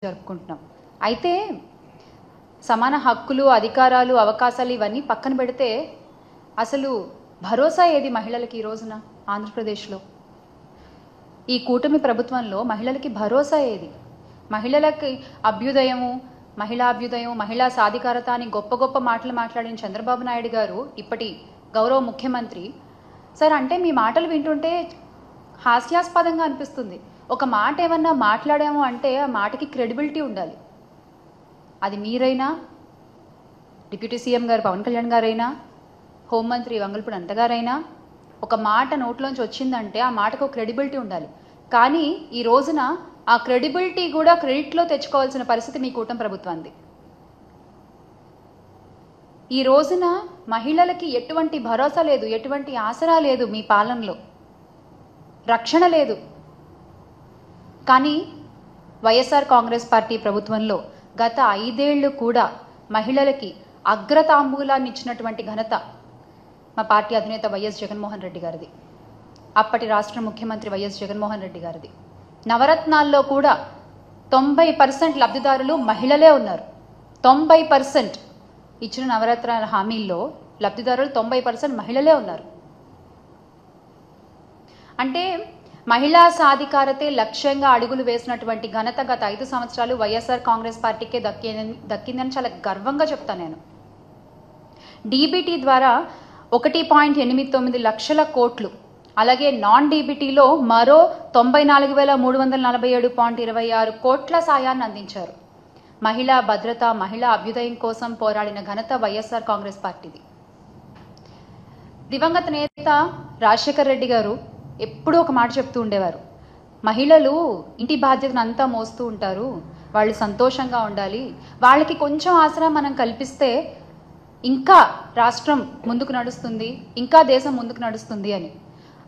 జరుపుకుంటున్నాం. అయితే సమాన హక్కులు, అధికారాలు, అవకాశాలు ఇవన్నీ పక్కన పెడితే అసలు భరోసా ఏది మహిళలకి ఈ రోజున ఆంధ్రప్రదేశ్లో? ఈ కూటమి ప్రభుత్వంలో మహిళలకి భరోసా ఏది? మహిళలకి అభ్యుదయము, మహిళా సాధికారత అని గొప్ప గొప్ప మాటలు మాట్లాడిన చంద్రబాబు నాయుడు గారు ఇప్పటి గౌరవ ముఖ్యమంత్రి సార్, అంటే మీ మాటలు వింటుంటే హాస్యాస్పదంగా అనిపిస్తుంది. ఒక మాట ఏమన్నా మాట్లాడాము అంటే ఆ మాటకి క్రెడిబిలిటీ ఉండాలి. అది మీరైనా, డిప్యూటీ సీఎం గారు పవన్ కళ్యాణ్ గారైనా, హోంమంత్రి వంగల్పూడి అనిత గారైనా, ఒక మాట నోట్లోంచి వచ్చిందంటే ఆ మాటకు క్రెడిబిలిటీ ఉండాలి. కానీ ఈ రోజున ఆ క్రెడిబిలిటీ కూడా క్రెడిట్లో తెచ్చుకోవాల్సిన పరిస్థితి మీ కూటమి ప్రభుత్వానికి. ఈ రోజున మహిళలకి ఎటువంటి భరోసా లేదు, ఎటువంటి ఆసరా లేదు, మీ పాలనలో రక్షణ లేదు. కానీ వైఎస్ఆర్ కాంగ్రెస్ పార్టీ ప్రభుత్వంలో గత 5 ఏళ్లు కూడా మహిళలకి అగ్రతాంబూలాన్ని ఇచ్చినటువంటి ఘనత మా పార్టీ అధినేత వైఎస్ జగన్మోహన్ రెడ్డి గారిది, అప్పటి రాష్ట్ర ముఖ్యమంత్రి వైఎస్ జగన్మోహన్ రెడ్డి గారిది. నవరత్నాల్లో కూడా 90% లబ్ధిదారులు మహిళలే ఉన్నారు. 90% ఇచ్చిన నవరత్నాల హామీల్లో లబ్ధిదారులు 90% మహిళలే ఉన్నారు. అంటే మహిళా సాధికారతే లక్ష్యంగా అడుగులు వేసినటువంటి ఘనత గత 5 సంవత్సరాలు వైఎస్ఆర్ కాంగ్రెస్ పార్టీకే దక్కిందని చాలా గర్వంగా చెప్తాను నేను. డీబీటీ ద్వారా 1.89 లక్షల కోట్లు, అలాగే నాన్ డీబీటీలో మరో 94,347.26 కోట్ల సాయాన్ని అందించారు. మహిళా భద్రత, మహిళా అభ్యుదయం కోసం పోరాడిన ఘనత వైఎస్ఆర్ కాంగ్రెస్ పార్టీది. దివంగత నేత రాజశేఖర్ రెడ్డి గారు ఎప్పుడూ ఒక మాట చెప్తూ ఉండేవారు, మహిళలు ఇంటి బాధ్యతను అంతా మోస్తూ ఉంటారు, వాళ్ళు సంతోషంగా ఉండాలి, వాళ్ళకి కొంచెం ఆసరా మనం కల్పిస్తే ఇంకా రాష్ట్రం ముందుకు నడుస్తుంది, ఇంకా దేశం ముందుకు నడుస్తుంది అని.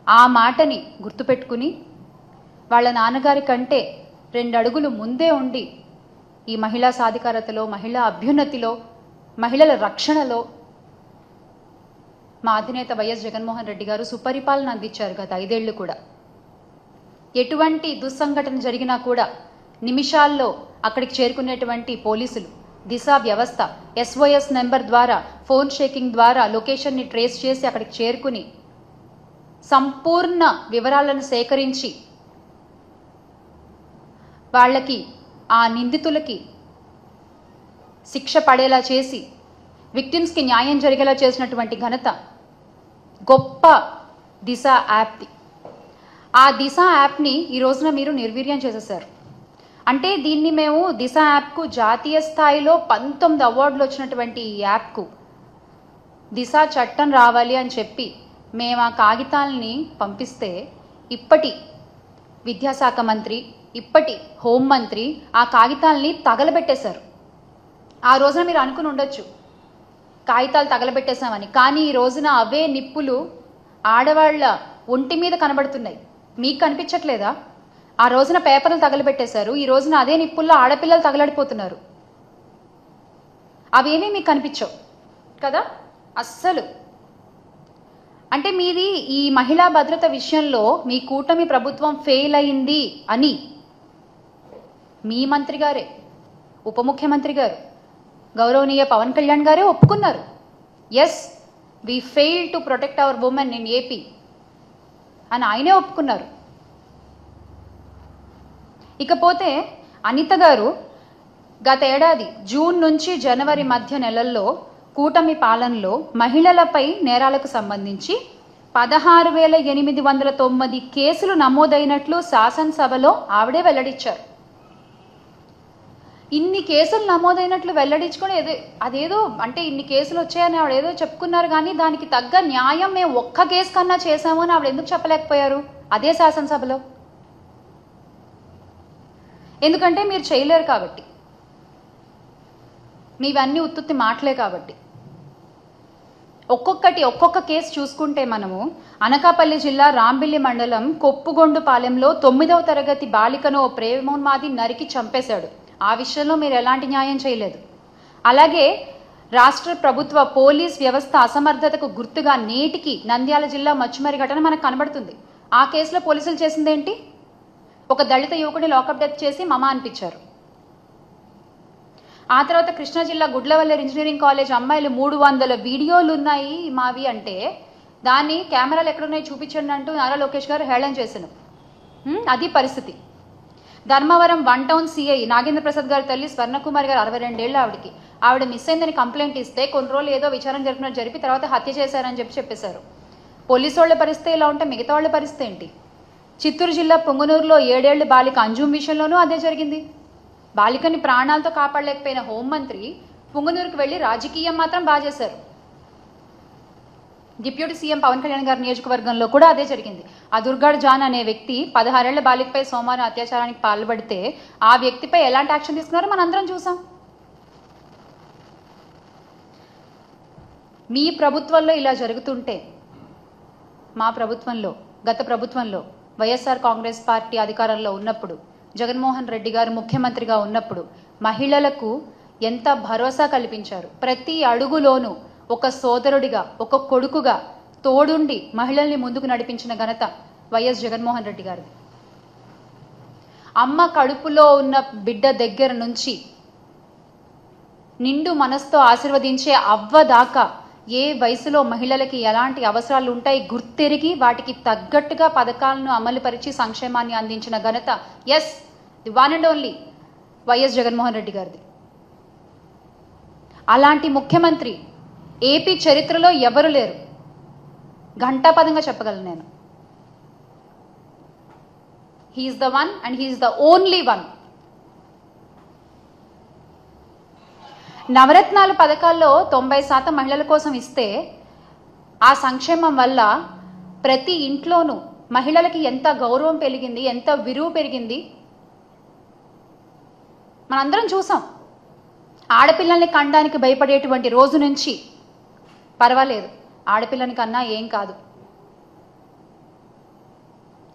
ఆ మాటని గుర్తుపెట్టుకుని వాళ్ళ నాన్నగారి కంటే 2 అడుగులు ముందే ఉండి ఈ మహిళా సాధికారతలో, మహిళా అభ్యున్నతిలో, మహిళల రక్షణలో మా అధినేత వైఎస్ జగన్మోహన్ రెడ్డి గారు సుపరిపాలన అందించారు గత 5 ఏళ్లు కూడా. ఎటువంటి దుస్సంఘటన జరిగినా కూడా నిమిషాల్లో అక్కడికి చేరుకునేటువంటి పోలీసులు, దిశా వ్యవస్థ, SOS నెంబర్ ద్వారా, ఫోన్ షేకింగ్ ద్వారా లొకేషన్ని ట్రేస్ చేసి అక్కడికి చేరుకుని సంపూర్ణ వివరాలను సేకరించి వాళ్ళకి, ఆ నిందితులకి శిక్ష పడేలా చేసి విక్టిమ్స్కి న్యాయం జరిగేలా చేసినటువంటి ఘనత గొప్ప దిశ యాప్ది. ఆ దిశ యాప్ని ఈ రోజున మీరు నిర్వీర్యం చేసేసారు. అంటే దీన్ని మేము దిశ యాప్కు జాతీయ స్థాయిలో 19 అవార్డులు వచ్చినటువంటి ఈ యాప్కు దిశ చట్టం రావాలి అని చెప్పి మేము ఆ కాగితాలని పంపిస్తే ఇప్పటి విద్యాశాఖ మంత్రి, ఇప్పటి హోంమంత్రి ఆ కాగితాలని తగలబెట్టేశారు. ఆ రోజున మీరు అనుకుని ఉండొచ్చు కాగితాలు తగలబెట్టేశామని, కానీ ఈ రోజున అవే నిప్పులు ఆడవాళ్ల ఒంటి మీద కనబడుతున్నాయి. మీకు కనిపించట్లేదా? ఆ రోజున పేపర్లు తగలబెట్టేశారు, ఈ రోజున అదే నిప్పుల్లో ఆడపిల్లలు తగలడిపోతున్నారు. అవేమీ మీకు కనిపించవు కదా అస్సలు. అంటే మీది ఈ మహిళా భద్రత విషయంలో మీ కూటమి ప్రభుత్వం ఫెయిల్ అయింది అని మీ మంత్రి గారే, ఉప ముఖ్యమంత్రి గారు, గౌరవనీయ పవన్ కళ్యాణ్ గారే ఒప్పుకున్నారు. Yes, we fail to protect our women in AP అని ఆయనే ఒప్పుకున్నారు. ఇకపోతే అనిత గారు గత ఏడాది జూన్ నుంచి జనవరి మధ్య నెలల్లో కూటమి పాలనలో మహిళలపై నేరాలకు సంబంధించి 16,809 కేసులు నమోదైనట్లు శాసనసభలో ఆవిడే వెల్లడించారు. ఇన్ని కేసులు నమోదైనట్లు వెల్లడించుకొని అదేదో అంటే ఇన్ని కేసులు వచ్చాయని ఆవిడ ఏదో చెప్పుకున్నారు, కానీ దానికి తగ్గ న్యాయం మేము ఒక్క కేసు కన్నా చేశాము అని ఆవిడ ఎందుకు చెప్పలేకపోయారు అదే శాసనసభలో? ఎందుకంటే మీరు చేయలేరు కాబట్టి, మీవన్నీ ఉత్తుత్తి మాటలే కాబట్టి. ఒక్కొక్క కేసు చూసుకుంటే మనము అనకాపల్లి జిల్లా రాంబిల్లి మండలం కొప్పుగొండుపాలెంలో 9వ తరగతి బాలికను ప్రేమోన్మాది నరికి చంపేశాడు. ఆ విషయంలో మీరు ఎలాంటి న్యాయం చేయలేదు. అలాగే రాష్ట్ర ప్రభుత్వ పోలీస్ వ్యవస్థ అసమర్థతకు గుర్తుగా నేటికి నంద్యాల జిల్లా మచ్చుమరి ఘటన మనకు కనబడుతుంది. ఆ కేసులో పోలీసులు చేసిందేంటి? ఒక దళిత యువకుడిని లాకప్ డెత్ చేసి మమ అనిపించారు. ఆ తర్వాత కృష్ణా జిల్లా గుడ్లవల్లేరు ఇంజనీరింగ్ కాలేజ్ అమ్మాయిలు 300 వీడియోలు ఉన్నాయి మావి అంటే దాన్ని కెమెరాలు ఎక్కడున్నాయి చూపించండి అంటూ నారా లోకేష్ గారు హేళన చేశాను. అది పరిస్థితి. ధర్మవరం 1 టౌన్ సిఐ నాగేంద్ర ప్రసాద్ గారి తల్లి స్వర్ణకుమారి గారు 62 ఏళ్ళు ఆవిడ మిస్ అయిందని కంప్లైంట్ ఇస్తే కొన్ని రోజులు ఏదో విచారణ జరిపినట్టు జరిపి తర్వాత హత్య చేశారని చెప్పేశారు. పోలీసు వాళ్ళ పరిస్థితి ఇలా ఉంటే మిగతా వాళ్ళ పరిస్థితి ఏంటి? చిత్తూరు జిల్లా పొంగనూరులో 7 ఏళ్ల బాలిక అంజుమ్ విషయంలోనూ అదే జరిగింది. బాలికని ప్రాణాలతో కాపాడలేకపోయిన హోంమంత్రి పొంగనూరుకు వెళ్లి రాజకీయం మాత్రం బాగా చేశారు. డిప్యూటీ సీఎం పవన్ కళ్యాణ్ గారి నియోజకవర్గంలో కూడా అదే జరిగింది. ఆ దుర్గాడ్ జాన్ అనే వ్యక్తి 16 ఏళ్ల బాలికపై సోమవారం అత్యాచారానికి పాల్పడితే ఆ వ్యక్తిపై ఎలాంటి యాక్షన్ తీసుకున్నారో మనందరం చూసాం. మీ ప్రభుత్వంలో ఇలా జరుగుతుంటే మా ప్రభుత్వంలో, గత ప్రభుత్వంలో వైఎస్ఆర్ కాంగ్రెస్ పార్టీ అధికారంలో ఉన్నప్పుడు, జగన్మోహన్ రెడ్డి గారు ముఖ్యమంత్రిగా ఉన్నప్పుడు మహిళలకు ఎంత భరోసా కల్పించారు. ప్రతి అడుగులోనూ ఒక సోదరుడిగా, ఒక కొడుకుగా తోడుండి మహిళల్ని ముందుకు నడిపించిన ఘనత వైఎస్ జగన్మోహన్ రెడ్డి గారిది. అమ్మ కడుపులో ఉన్న బిడ్డ దగ్గర నుంచి నిండు మనసుతో ఆశీర్వదించే అవ్వ దాకా ఏ వయసులో మహిళలకి ఎలాంటి అవసరాలు ఉంటాయి గుర్తెరిగి వాటికి తగ్గట్టుగా పథకాలను అమలుపరిచి సంక్షేమాన్ని అందించిన ఘనత the one and only YS Jaganmohan Reddy గారిది. అలాంటి ముఖ్యమంత్రి ఏపీ చరిత్రలో ఎవరు లేరు. ఘంటాపదంగా చెప్పగలను నేను. He's the one and he's the only one. నవరత్నాలు పథకాల్లో 90% మహిళల కోసం ఇస్తే ఆ సంక్షేమం వల్ల ప్రతి ఇంట్లోనూ మహిళలకి ఎంత గౌరవం పెరిగింది, ఎంత విలువ పెరిగింది మనందరం చూసాం. ఆడపిల్లల్ని కనడానికి భయపడేటువంటి రోజు నుంచి పర్వాలేదు, ఆడపిల్లని కన్నా ఏం కాదు,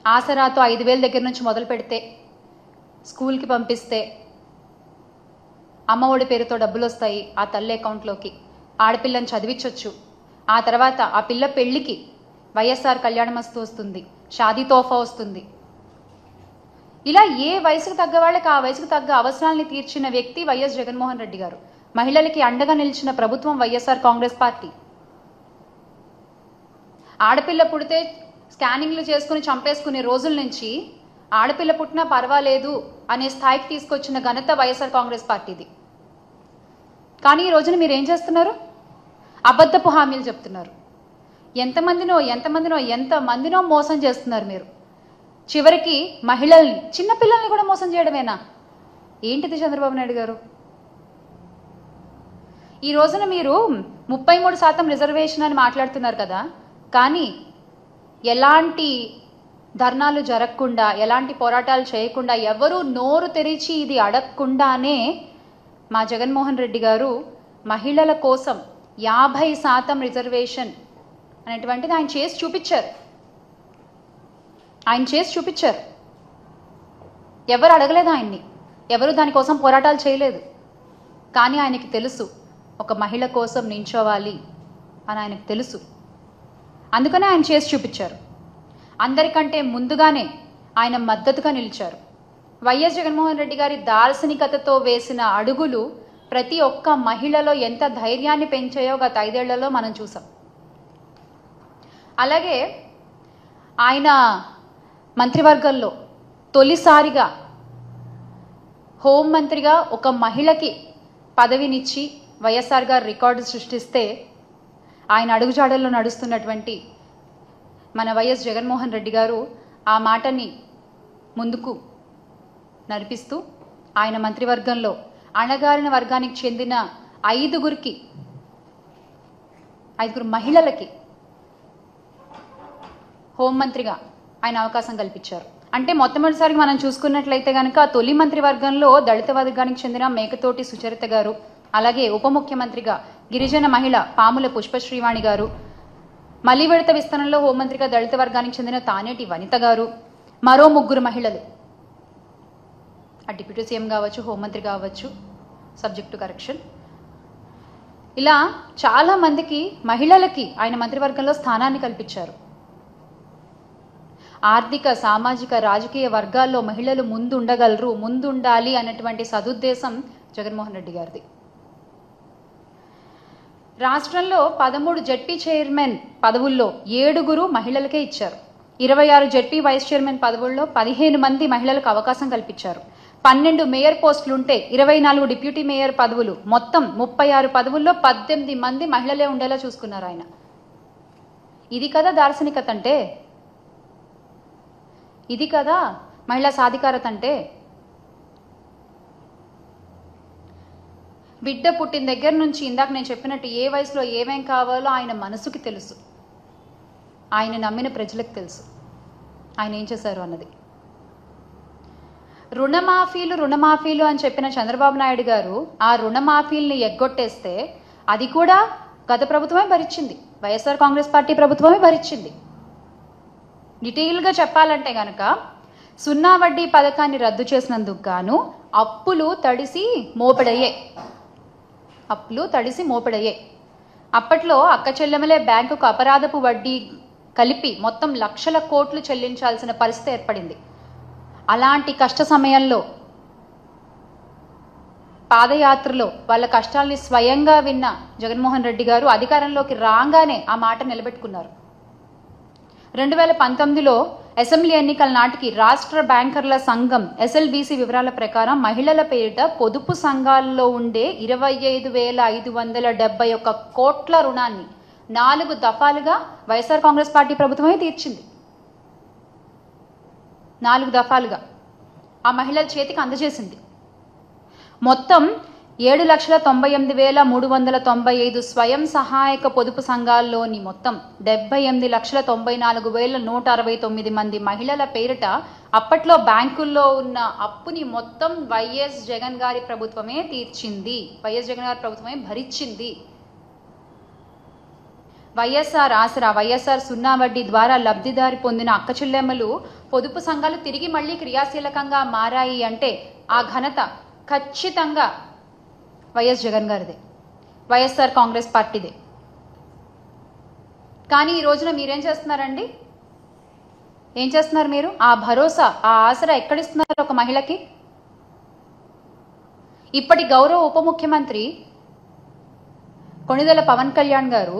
ఆసరాతో 5,000 దగ్గర నుంచి మొదలు పెడితే, స్కూల్కి పంపిస్తే అమ్మఒడి పేరుతో డబ్బులు వస్తాయి ఆ తల్లి అకౌంట్లోకి, ఆడపిల్లని చదివించవచ్చు. ఆ తర్వాత ఆ పిల్ల పెళ్లికి వైఎస్ఆర్ కళ్యాణమస్తు వస్తుంది, షాదీ తోఫా వస్తుంది. ఇలా ఏ వయసుకు తగ్గ వాళ్ళకి ఆ వయసుకు తగ్గ అవసరాలని తీర్చిన వ్యక్తి వైఎస్ జగన్మోహన్ రెడ్డి గారు. మహిళలకి అండగా నిలిచిన ప్రభుత్వం వైఎస్ఆర్ కాంగ్రెస్ పార్టీ. ఆడపిల్ల పుడితే స్కానింగ్లు చేసుకుని చంపేసుకునే రోజుల నుంచి ఆడపిల్ల పుట్టినా పర్వాలేదు అనే స్థాయికి తీసుకొచ్చిన ఘనత వైఎస్ఆర్ కాంగ్రెస్ పార్టీది. కానీ ఈ రోజున మీరు ఏం చేస్తున్నారు? అబద్ధపు హామీలు చెప్తున్నారు. ఎంతమందినో మోసం చేస్తున్నారు మీరు. చివరికి మహిళల్ని, చిన్నపిల్లల్ని కూడా మోసం చేయడమేనా? ఏంటిది చంద్రబాబు నాయుడు గారు? ఈ రోజున మీరు 33% రిజర్వేషన్ అని మాట్లాడుతున్నారు కదా, కానీ ఎలాంటి ధర్నాలు జరగకుండా, ఎలాంటి పోరాటాలు చేయకుండా, ఎవరు నోరు తెరిచి ఇది అడగకుండానే మా జగన్మోహన్ రెడ్డి గారు మహిళల కోసం 50% రిజర్వేషన్ అనేటువంటిది ఆయన చేసి చూపించారు. ఎవరు అడగలేదు ఆయన్ని, ఎవరు దానికోసం పోరాటాలు చేయలేదు. కానీ ఆయనకి తెలుసు ఒక మహిళ కోసం నించోవాలి అని ఆయనకు తెలుసు. అందుకనే ఆయన చేసి చూపించారు. అందరికంటే ముందుగానే ఆయన మద్దతుగా నిలిచారు. వైఎస్ జగన్మోహన్ రెడ్డి గారి దార్శనికతతో వేసిన అడుగులు ప్రతి ఒక్క మహిళలో ఎంత ధైర్యాన్ని పెంచాయో గత 5 ఏళ్లలో మనం చూసాం. అలాగే ఆయన మంత్రివర్గంలో తొలిసారిగా హోంమంత్రిగా ఒక మహిళకి పదవినిచ్చి వైఎస్ఆర్ గారు రికార్డు సృష్టిస్తే, ఆయన అడుగుజాడల్లో నడుస్తున్నటువంటి మన వైఎస్ జగన్మోహన్ రెడ్డి గారు ఆ మాటని ముందుకు నడిపిస్తూ ఆయన మంత్రివర్గంలో అణగారిన వర్గానికి చెందిన 5 మహిళలకి హోంమంత్రిగా ఆయన అవకాశం కల్పించారు. అంటే మొట్టమొదటిసారి మనం చూసుకున్నట్లయితే కనుక తొలి మంత్రివర్గంలో దళిత వర్గానికి చెందిన మేకతోటి సుచరిత గారు, అలాగే ఉప ముఖ్యమంత్రిగా గిరిజన మహిళ పాముల పుష్పశ్రీవాణి గారు, మళ్లీ విడత విస్తరణలో హోంమంత్రిగా దళిత వర్గానికి చెందిన తానేటి వనిత గారు, మరో 3 మహిళలు, ఆ డిప్యూటీ సీఎం కావచ్చు, హోంమంత్రి కావచ్చు, సబ్జెక్ట్ టు కరెక్షన్, ఇలా చాలా మందికి మహిళలకి ఆయన మంత్రివర్గంలో స్థానాన్ని కల్పించారు. ఆర్థిక, సామాజిక, రాజకీయ వర్గాల్లో మహిళలు ముందుండగలరు, ముందుండాలి అన్నటువంటి సదుద్దేశం జగన్మోహన్ రెడ్డి గారిది. రాష్ట్రంలో 13 జెడ్పీ చైర్మన్ పదవుల్లో 7 మహిళలకే ఇచ్చారు. 26 జెడ్పీ వైస్ చైర్మన్ పదవుల్లో 15 మంది మహిళలకు అవకాశం కల్పించారు. 12 మేయర్ పోస్టులుంటే 24 డిప్యూటీ మేయర్ పదవులు, మొత్తం 36 పదవుల్లో 18 మంది మహిళలే ఉండేలా చూసుకున్నారు ఆయన. ఇది కదా దార్శనికత అంటే, ఇది కదా మహిళా సాధికారత అంటే. బిడ్డ పుట్టిన దగ్గర నుంచి ఇందాక నేను చెప్పినట్టు ఏ వయసులో ఏమేం కావాలో ఆయన మనసుకి తెలుసు, ఆయన నమ్మిన ప్రజలకు తెలుసు ఆయన ఏం చేశారు అన్నది. రుణమాఫీలు అని చెప్పిన చంద్రబాబు నాయుడు గారు ఆ రుణమాఫీల్ని ఎగ్గొట్టేస్తే అది కూడా గత ప్రభుత్వమే భరించింది, వైఎస్ఆర్ కాంగ్రెస్ పార్టీ ప్రభుత్వమే భరించింది. డీటెయిల్గా చెప్పాలంటే కనుక 0 వడ్డీ పథకాన్ని రద్దు చేసినందుకు గాను అప్పులు తడిసి మోపెడయ్యే. అప్పట్లో అక్క చెల్లెమలే బ్యాంకుకు అపరాధపు వడ్డీ కలిపి మొత్తం లక్షల కోట్లు చెల్లించాల్సిన పరిస్థితి ఏర్పడింది. అలాంటి కష్ట సమయంలో పాదయాత్రలో వాళ్ళ కష్టాల్ని స్వయంగా విన్న జగన్మోహన్ రెడ్డి గారు అధికారంలోకి రాగానే ఆ మాట నిలబెట్టుకున్నారు. 2019లో అసెంబ్లీ ఎన్నికల నాటికి రాష్ట్ర బ్యాంకర్ల సంఘం ఎస్ఎల్బీసీ వివరాల ప్రకారం మహిళల పేరిట పొదుపు సంఘాల్లో ఉండే 25,571 కోట్ల రుణాన్ని 4 దఫాలుగా వైఎస్ఆర్ కాంగ్రెస్ పార్టీ ప్రభుత్వమే తీర్చింది. 4 దఫాలుగా ఆ మహిళల చేతికి అందజేసింది. మొత్తం 7,98,395 స్వయం సహాయక పొదుపు సంఘాల్లోని మొత్తం 78,94,169 మంది మహిళల పేరిట అప్పట్లో బ్యాంకుల్లో ఉన్న అప్పుని మొత్తం వైఎస్ జగన్ గారి ప్రభుత్వమే తీర్చింది, వైఎస్ జగన్ గారి ప్రభుత్వమే భరించింది. వైఎస్ఆర్ ఆసరా, వైఎస్ఆర్ 0 వడ్డీ ద్వారా లబ్ధిదారి పొందిన అక్క చెల్లెమ్మలు పొదుపు సంఘాలు తిరిగి మళ్ళీ క్రియాశీలకంగా మారాయి అంటే ఆ ఘనత ఖచ్చితంగా వైఎస్ జగన్ గారిదే, వైఎస్ఆర్ కాంగ్రెస్ పార్టీదే. కానీ ఈ రోజున మీరేం చేస్తున్నారండి? ఏం చేస్తున్నారు మీరు? ఆ భరోసా, ఆ ఆసరా ఎక్కడిస్తున్నారు ఒక మహిళకి? ఇప్పటి గౌరవ ఉప ముఖ్యమంత్రి కొణిదెల పవన్ కళ్యాణ్ గారు